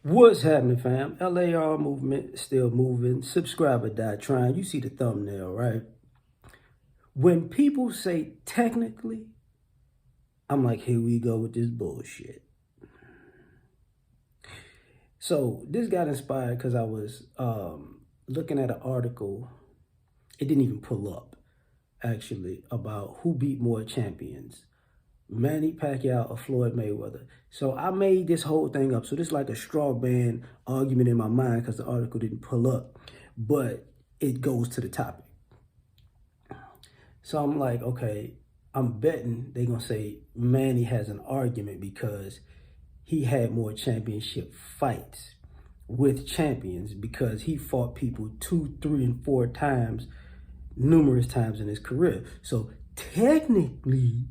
What's happening, fam? L.A.R. movement still moving. Subscriber die trying. You see the thumbnail, right? When people say technically, I'm like, here we go with this bullshit. So this got inspired because I was looking at an article. It didn't even pull up, actually, about who beat more champions, Manny Pacquiao or Floyd Mayweather. So I made this whole thing up. So this is like a straw man argument in my mind because the article didn't pull up, but it goes to the topic. So I'm like, okay, I'm betting they're going to say Manny has an argument because he had more championship fights with champions because he fought people 2, 3, and 4 times, numerous times in his career. So technically,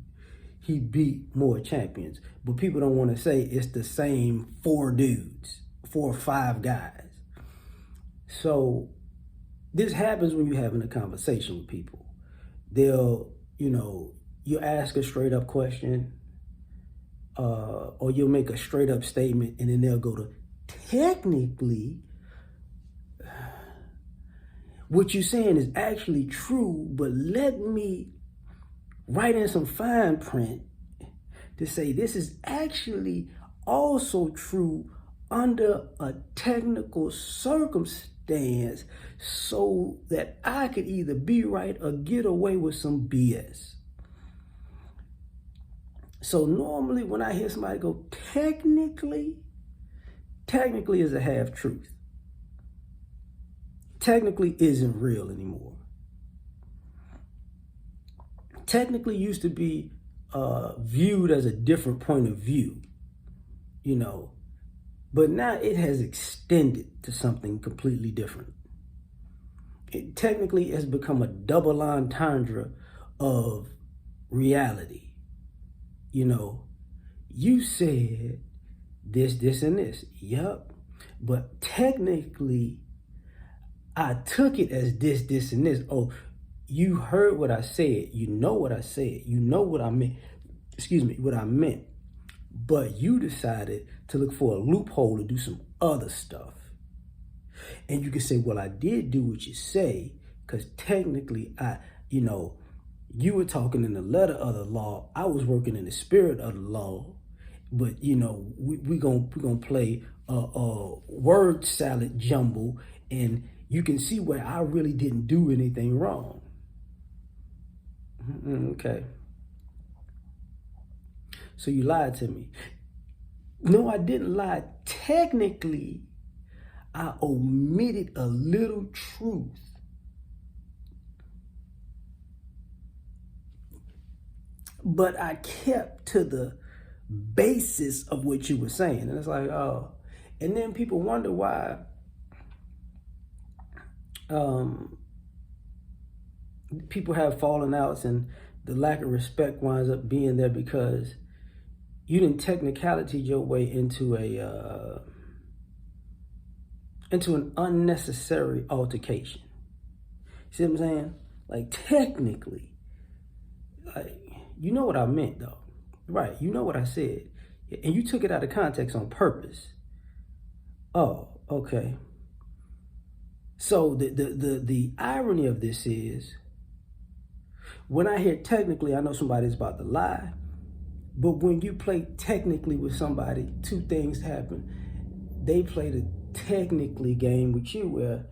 he beat more champions. But people don't want to say it's the same 4 dudes, 4 or 5 guys. So this happens when you're having a conversation with people. They'll, you ask a straight up question, or you'll make a straight up statement, and then they'll go to technically, what you're saying is actually true, but let me write in some fine print to say this is actually also true under a technical circumstance so that I could either be right or get away with some BS. So normally when I hear somebody go, technically is a half truth. Technically isn't real anymore. Technically used to be viewed as a different point of view, but now it has extended to something completely different. It technically has become a double entendre of reality. You said this, and this. Yup. But technically, I took it as this, and this. Oh, you heard what I said. You know what I said. You know what I meant. What I meant. But you decided to look for a loophole to do some other stuff. And you can say, well, I did do what you say, because technically you were talking in the letter of the law. I was working in the spirit of the law. But, we're gonna play a word salad jumble, and you can see where I really didn't do anything wrong. Okay. So you lied to me. No, I didn't lie. Technically, I omitted a little truth. But I kept to the basis of what you were saying. And it's like, oh. And then people wonder why people have fallen outs, and the lack of respect winds up being there because you didn't technicality your way into an unnecessary altercation. See what I'm saying? Like, technically, like, you know what I meant though, right? You know what I said, and you took it out of context on purpose. Oh, okay. So the irony of this is, when I hear technically, I know somebody's about to lie. But when you play technically with somebody, 2 things happen. They play the technically game with you where,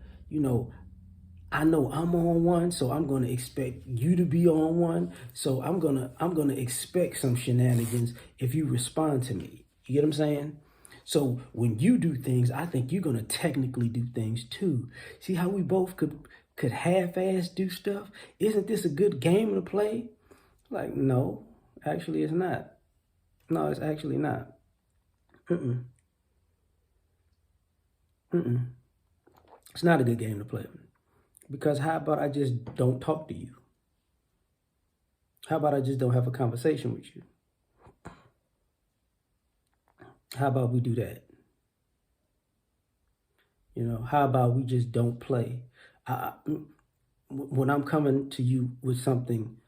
I know I'm on one, so I'm going to expect you to be on one. So I'm going to expect some shenanigans if you respond to me. You get what I'm saying? So when you do things, I think you're going to technically do things too. See how we both could half-ass do stuff? Isn't this a good game to play? Like, no, actually it's not. No, it's actually not. It's not a good game to play. Because how about I just don't talk to you? How about I just don't have a conversation with you? How about we do that? How about we just don't play? When I'm coming to you with something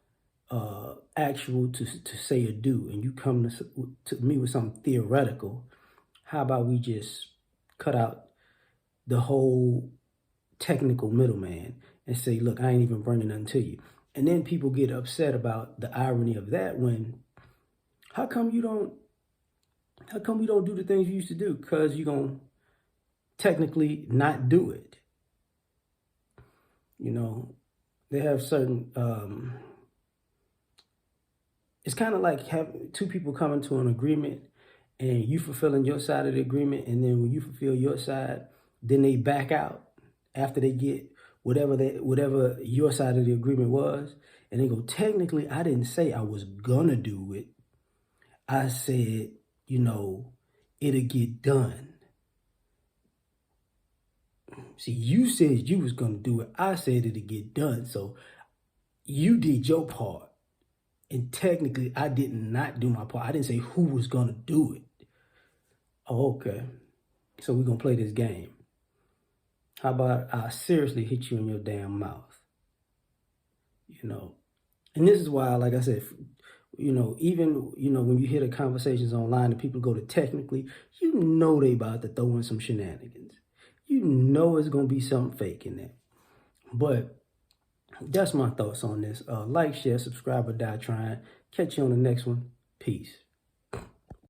actual to say or do, and you come to me with something theoretical, how about we just cut out the whole technical middleman and say, look, I ain't even bringing nothing to you. And then people get upset about the irony of that when, how come we don't do the things you used to do? Because you're going to technically not do it. You know, they have certain, it's kind of like having two people coming to an agreement and you fulfilling your side of the agreement. And then when you fulfill your side, then they back out after they get whatever your side of the agreement was. And they go, technically, I didn't say I was gonna do it. I said, you know, it'll get done. See, you said you was gonna do it. I said it'll get done. So you did your part. And technically, I did not do my part. I didn't say who was gonna do it. Oh, okay. So we're gonna play this game. How about I seriously hit you in your damn mouth? You know, and this is why, like I said, you know, even, you know, when you hear the conversations online and people go to technically, you know they about to throw in some shenanigans. You know it's going to be something fake in there. But that's my thoughts on this. Like, share, subscribe, or die trying. Catch you on the next one. Peace.